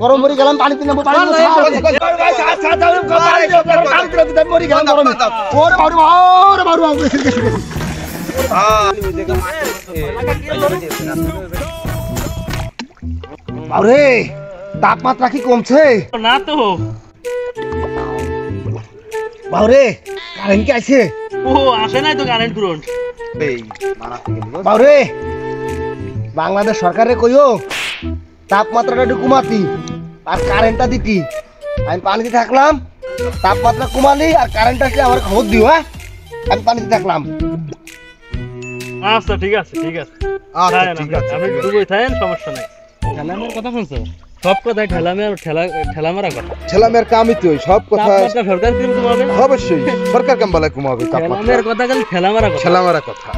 গরম মরি গেলাম পানিতে নামবো আরে তাপমাত্রা কি কমছে না তো বাউরে কারেন্ট কি আছে ও আসে নাই তো কারেন্ট কারেন্ট বাউরে বাংলাদেশ সরকারে কইও তাপমাত্রাটা একটু কমাতি আর কারেন্টটা দিতি আমি পানিতে থাকলাম তাপমাত্রা কমালি আর কারেন্ট আসলে আমার খবর দিও হ্যাঁ আমি পানিতে থাকলাম আচ্ছা ঠিক আছে আপনি ডুবে থাকেন সমস্যা নাই ঠেলামের কথা শুনছো সব কথাই ঠেলামের কথা ছেলামের কামই তো সব কথা তাপমাত্রা সরকার কিরকম কমাবে অবশ্যই সরকার কাম বলে কমাবে ঠেলামের কথা খালি ঠেলামের কথা ছেলামের কথা